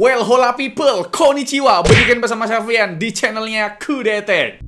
Well, hola people, konnichiwa. Berikan bersama Syafian di channelnya Kudetech.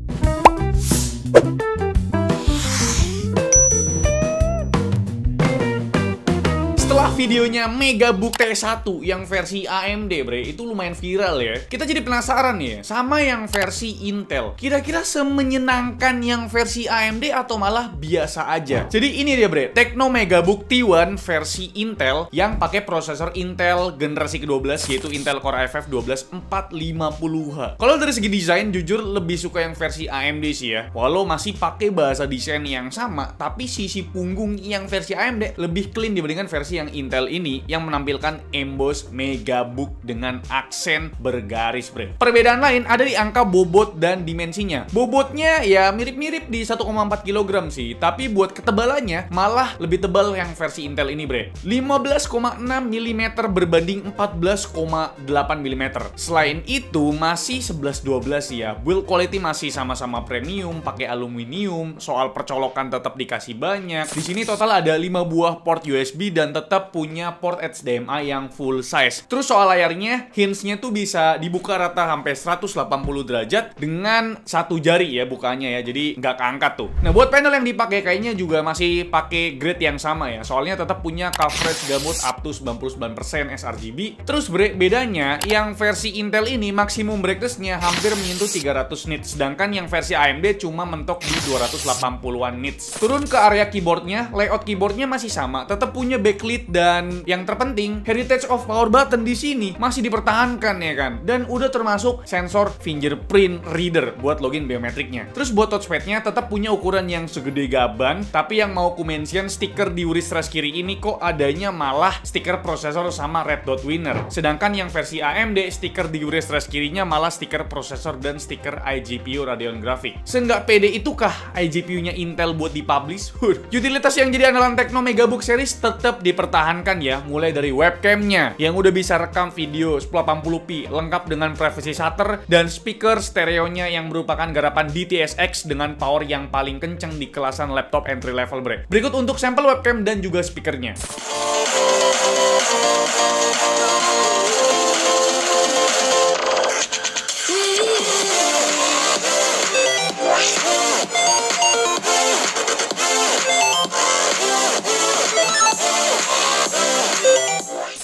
Setelah videonya Megabook T1 yang versi AMD bre, itu lumayan viral ya. Kita jadi penasaran ya, sama yang versi Intel. Kira-kira semenyenangkan yang versi AMD atau malah biasa aja? Jadi ini dia bre, Tecno Megabook T1 versi Intel yang pakai prosesor Intel generasi ke-12 yaitu Intel Core i5 12450H. Kalau dari segi desain jujur lebih suka yang versi AMD sih ya. Walau masih pakai bahasa desain yang sama, tapi sisi punggung yang versi AMD lebih clean dibandingkan versi yang Intel ini yang menampilkan emboss Megabook dengan aksen bergaris bre. Perbedaan lain ada di angka bobot dan dimensinya. Bobotnya ya mirip-mirip di 1,4 kg sih, tapi buat ketebalannya malah lebih tebal yang versi Intel ini bre. 15,6 mm berbanding 14,8 mm. Selain itu masih 11-12 ya. Build quality masih sama-sama premium, pakai aluminium. Soal percolokan tetap dikasih banyak. Di sini total ada 5 buah port USB dan tetap punya port HDMI yang full size. Terus soal layarnya, hinge-nya tuh bisa dibuka rata sampai 180 derajat dengan satu jari ya bukanya ya. Jadi nggak keangkat tuh. Nah, buat panel yang dipakai kayaknya juga masih pakai grade yang sama ya. Soalnya tetap punya coverage gamut up to 99% sRGB. Terus bedanya yang versi Intel ini maksimum brightness-nya hampir menyentuh 300 nits, sedangkan yang versi AMD cuma mentok di 280-an nits. Turun ke area keyboardnya, layout keyboardnya masih sama, tetap punya backlit dan yang terpenting heritage of power button di sini masih dipertahankan ya kan, dan udah termasuk sensor fingerprint reader buat login biometriknya. Terus buat touchpadnya tetap punya ukuran yang segede gaban, tapi yang mau ku mention stiker di wrist kiri ini kok adanya malah stiker prosesor sama red dot winner, sedangkan yang versi AMD stiker di wrist kirinya malah stiker prosesor dan stiker iGPU Radeon Graphics. Seenggak pede itukah iGPU-nya Intel buat dipublish? Utilitas yang jadi andalan Tecno Megabook series tetap dipertahankan ya, mulai dari webcamnya yang udah bisa rekam video 1080p lengkap dengan privacy shutter dan speaker stereonya yang merupakan garapan DTS:X dengan power yang paling kenceng di kelasan laptop entry level bre. Berikut untuk sampel webcam dan juga speakernya.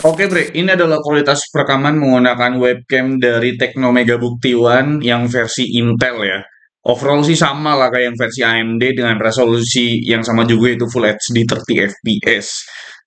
Oke bre, ini adalah kualitas rekaman menggunakan webcam dari Tecno Megabook T1 yang versi Intel ya. Overall sih sama lah kayak yang versi AMD dengan resolusi yang sama juga, itu Full HD 30 fps.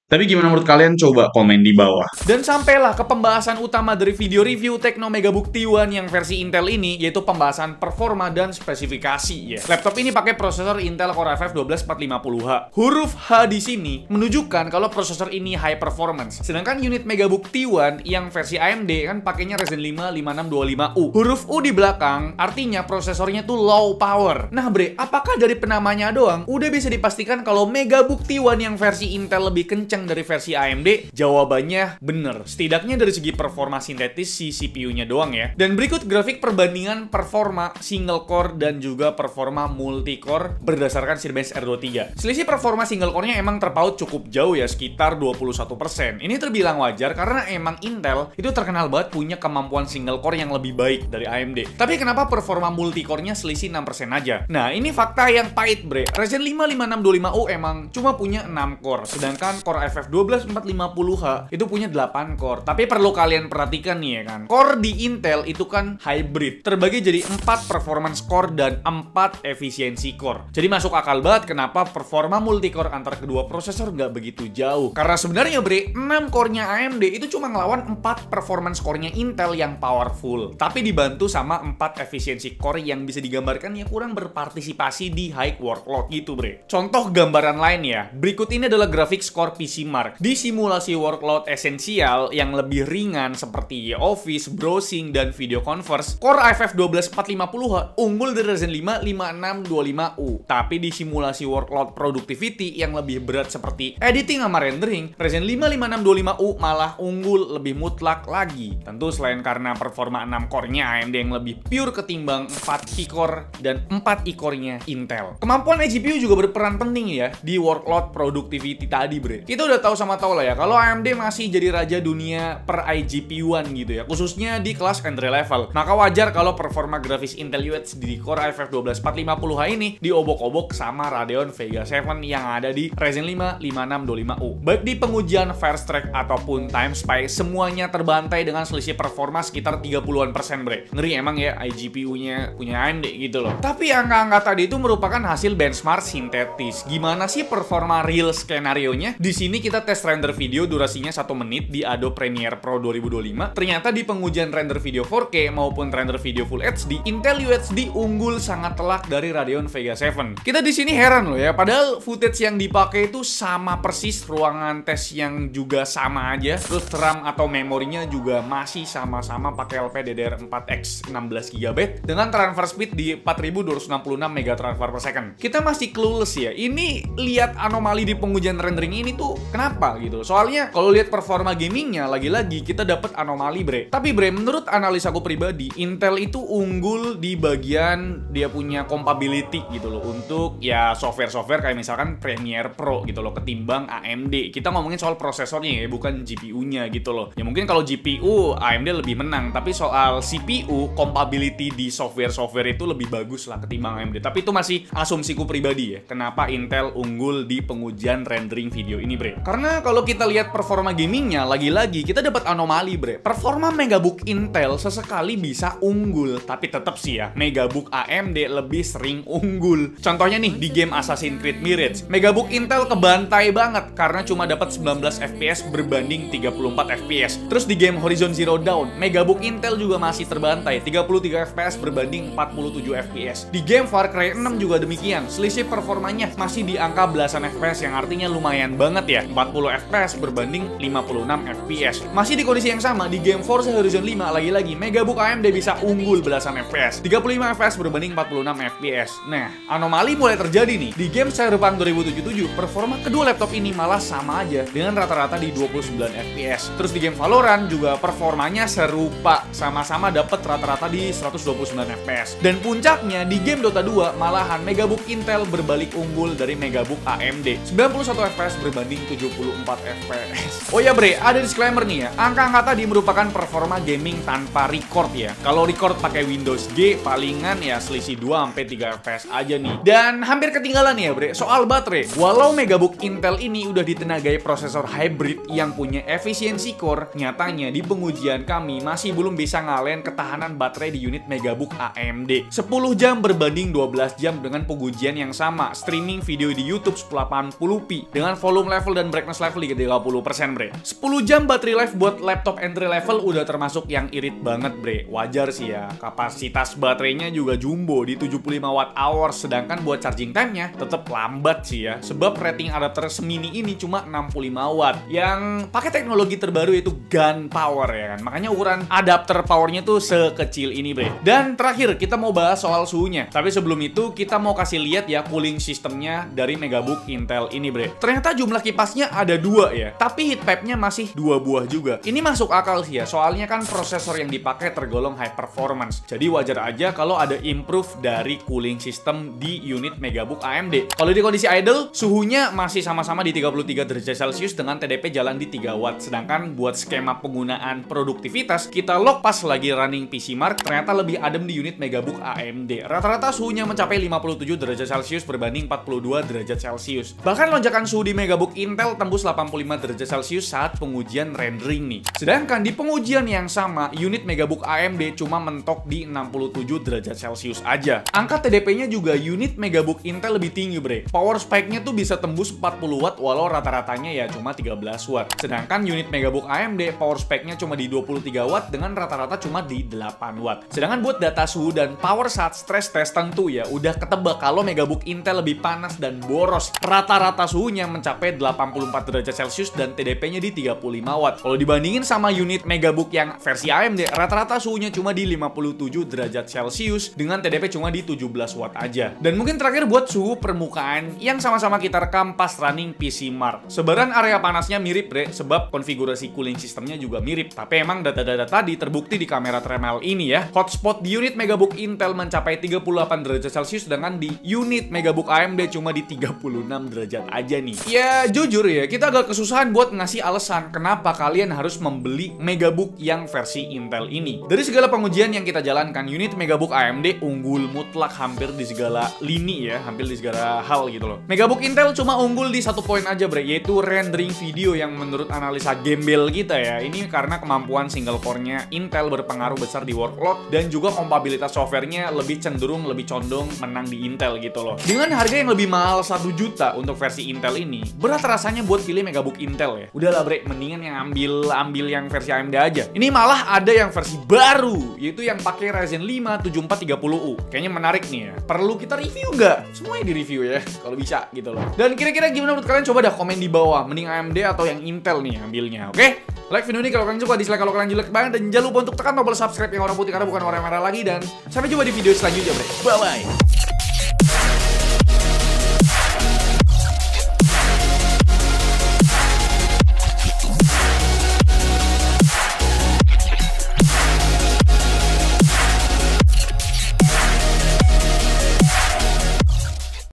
Tapi gimana menurut kalian? Coba komen di bawah. Dan sampailah ke pembahasan utama dari video review Tecno Megabook T1 yang versi Intel ini, yaitu pembahasan performa dan spesifikasi ya. Laptop ini pakai prosesor Intel Core i5 12450H. Huruf H di sini menunjukkan kalau prosesor ini high performance. Sedangkan unit Megabook T1 yang versi AMD kan pakainya Ryzen 5 5625U. Huruf U di belakang artinya prosesornya tuh low power. Nah bre, apakah dari penamanya doang udah bisa dipastikan kalau Megabook T1 yang versi Intel lebih kencang dari versi AMD? Jawabannya bener. Setidaknya dari segi performa sintetis si CPU-nya doang ya. Dan berikut grafik perbandingan performa single core dan juga performa multi core berdasarkan Cinebench R23. Selisih performa single core-nya emang terpaut cukup jauh ya, sekitar 21%. Ini terbilang wajar karena emang Intel itu terkenal banget punya kemampuan single core yang lebih baik dari AMD. Tapi kenapa performa multi core-nya selisih 6% aja? Nah, ini fakta yang pahit bre. Ryzen 5 5625U emang cuma punya 6 core, sedangkan Core i5 12450H itu punya 8 core. Tapi perlu kalian perhatikan nih ya kan, core di Intel itu kan hybrid, terbagi jadi 4 performance core dan 4 efisiensi core. Jadi masuk akal banget kenapa performa multicore antara kedua prosesor nggak begitu jauh. Karena sebenarnya bre, 6 core-nya AMD itu cuma ngelawan 4 performance core-nya Intel yang powerful, tapi dibantu sama 4 efisiensi core yang bisa digambarkan ya kurang berpartisipasi di high workload gitu bre. Contoh gambaran lain ya, berikut ini adalah grafik score PC Mark di simulasi workload esensial yang lebih ringan seperti Office, browsing, dan video converse. Core i5 12450H unggul dari Ryzen 5 5625U. Tapi di simulasi workload productivity yang lebih berat seperti editing sama rendering, Ryzen 5 5625U malah unggul lebih mutlak lagi. Tentu selain karena performa 6 core-nya AMD yang lebih pure ketimbang 4 key-core dan 4 e-core-nya Intel. Kemampuan eGPU juga berperan penting ya di workload productivity tadi bre. Kita kita udah tahu sama tahu lah ya, kalau AMD masih jadi raja dunia per iGPU-an gitu ya, khususnya di kelas entry level. Maka wajar kalau performa grafis Intel UHD di Core i5 12450H ini diobok-obok sama Radeon Vega 7 yang ada di Ryzen 5 5625U. Baik di pengujian first track ataupun time spy, semuanya terbantai dengan selisih performa sekitar 30-an%, bre. Ngeri emang ya iGPU-nya punya AMD gitu loh. Tapi angka-angka tadi itu merupakan hasil benchmark sintetis. Gimana sih performa real skenario-nya? Di sini kita tes render video durasinya 1 menit di Adobe Premiere Pro 2025. Ternyata di pengujian render video 4K maupun render video Full HD, Intel UHD unggul sangat telak dari Radeon Vega 7. Kita di sini heran loh ya, padahal footage yang dipakai itu sama persis, ruangan tes yang juga sama aja, terus RAM atau memorinya juga masih sama-sama pakai LPDDR4X 16GB dengan transfer speed di 4266 MB transfer per second. Kita masih clueless ya, ini lihat anomali di pengujian rendering ini tuh kenapa gitu. Soalnya kalau lihat performa gamingnya, lagi-lagi kita dapat anomali, bre. Tapi bre, menurut analisaku pribadi, Intel itu unggul di bagian dia punya compatibility gitu loh, untuk ya software-software kayak misalkan Premiere Pro gitu loh, ketimbang AMD. Kita ngomongin soal prosesornya ya, bukan GPU-nya gitu loh. Ya mungkin kalau GPU AMD lebih menang, tapi soal CPU compatibility di software-software itu lebih bagus lah ketimbang AMD. Tapi itu masih asumsiku pribadi ya, kenapa Intel unggul di pengujian rendering video ini, bre. Karena kalau kita lihat performa gamingnya, lagi-lagi kita dapat anomali, bre. Performa Megabook Intel sesekali bisa unggul, tapi tetap sih ya, Megabook AMD lebih sering unggul. Contohnya nih di game Assassin's Creed Mirage, Megabook Intel kebantai banget karena cuma dapat 19 FPS berbanding 34 FPS. Terus di game Horizon Zero Dawn, Megabook Intel juga masih terbantai, 33 FPS berbanding 47 FPS. Di game Far Cry 6 juga demikian, selisih performanya masih di angka belasan FPS, yang artinya lumayan banget ya, 40 FPS berbanding 56 FPS. Masih di kondisi yang sama, di game Forza Horizon 5 lagi-lagi Megabook AMD bisa unggul belasan FPS, 35 FPS berbanding 46 FPS. Nah, anomali mulai terjadi nih. Di game Cyberpunk 2077, performa kedua laptop ini malah sama aja dengan rata-rata di 29 FPS. Terus di game Valorant juga performanya serupa, sama-sama dapat rata-rata di 129 FPS. Dan puncaknya di game Dota 2 malahan Megabook Intel berbalik unggul dari Megabook AMD, 91 FPS berbanding 74 FPS. Oh ya bre, ada disclaimer nih ya, angka-angka tadi merupakan performa gaming tanpa record ya. Kalau record pakai Windows G palingan ya selisih 2-3 FPS aja nih. Dan hampir ketinggalan ya bre, soal baterai. Walau Megabook Intel ini udah ditenagai prosesor hybrid yang punya efisiensi core, nyatanya di pengujian kami masih belum bisa ngalahin ketahanan baterai di unit Megabook AMD. 10 jam berbanding 12 jam dengan pengujian yang sama, streaming video di YouTube 1080p dengan volume level dan brightness level di 30%, bre. 10 jam baterai life buat laptop entry level udah termasuk yang irit banget, bre. Wajar sih ya, kapasitas baterainya juga jumbo di 75 Wh, sedangkan buat charging time-nya tetap lambat sih ya, sebab rating adapter semini ini cuma 65 watt yang pakai teknologi terbaru yaitu gun power ya kan. Makanya ukuran adapter powernya tuh sekecil ini, bre. Dan terakhir kita mau bahas soal suhunya. Tapi sebelum itu kita mau kasih lihat ya cooling sistemnya dari Megabook Intel ini, bre. Ternyata jumlah kipasnya ada 2 ya, tapi heat pipe-nya masih 2 buah juga. Ini masuk akal sih ya, soalnya kan prosesor yang dipakai tergolong high performance. Jadi wajar aja kalau ada improve dari cooling system di unit Megabook AMD. Kalau di kondisi idle, suhunya masih sama-sama di 33 derajat Celcius dengan TDP jalan di 3 watt. Sedangkan buat skema penggunaan produktivitas, kita lock pas lagi running PC Mark, ternyata lebih adem di unit Megabook AMD. Rata-rata suhunya mencapai 57 derajat Celcius berbanding 42 derajat Celcius. Bahkan lonjakan suhu di Megabook Intel tembus 85 derajat Celcius saat pengujian rendering nih. Sedangkan di pengujian yang sama, unit Megabook AMD cuma mentok di 67 derajat Celcius aja. Angka TDP-nya juga unit Megabook Intel lebih tinggi, bre. Power spike-nya tuh bisa tembus 40 watt walau rata-ratanya ya cuma 13 watt. Sedangkan unit Megabook AMD power spike-nya cuma di 23 watt dengan rata-rata cuma di 8 watt. Sedangkan buat data suhu dan power saat stress test tentu ya udah ketebak kalau Megabook Intel lebih panas dan boros. Rata-rata suhunya mencapai 84 derajat Celcius dan TDP-nya di 35 watt. Kalau dibandingin sama unit Megabook yang versi AMD, rata-rata suhunya cuma di 57 derajat Celcius dengan TDP cuma di 17 watt aja. Dan mungkin terakhir buat suhu permukaan yang sama-sama kita rekam pas running PC Mark. Sebaran area panasnya mirip, bre, sebab konfigurasi cooling sistemnya juga mirip. Tapi emang data-data tadi terbukti di kamera thermal ini ya. Hotspot di unit Megabook Intel mencapai 38 derajat Celcius, sedangkan di unit Megabook AMD cuma di 36 derajat aja nih. Ya jujur jujur ya, kita agak kesusahan buat ngasih alasan kenapa kalian harus membeli Megabook yang versi Intel ini. Dari segala pengujian yang kita jalankan, unit Megabook AMD unggul mutlak hampir di segala lini ya, hampir di segala hal gitu loh. Megabook Intel cuma unggul di satu poin aja bre, yaitu rendering video yang menurut analisa gembel kita ya, ini karena kemampuan single core-nya Intel berpengaruh besar di workload dan juga kompatibilitas softwarenya lebih cenderung, lebih condong menang di Intel gitu loh. Dengan harga yang lebih mahal 1 juta untuk versi Intel ini, berat rasanya buat pilih Megabook Intel ya. Udahlah bre, mendingan yang ambil yang versi AMD aja. Ini malah ada yang versi baru, yaitu yang pakai Ryzen 5 7430U. Kayaknya menarik nih ya. Perlu kita review nggak? Semuanya di review ya, kalau bisa gitu loh. Dan kira-kira gimana menurut kalian? Coba dah komen di bawah. Mending AMD atau yang Intel nih ambilnya, oke? Like video ini kalau kalian suka, dislike kalau kalian jelek banget, dan jangan lupa untuk tekan tombol subscribe yang warna putih karena bukan warna merah lagi. Dan sampai jumpa di video selanjutnya bre. Bye bye.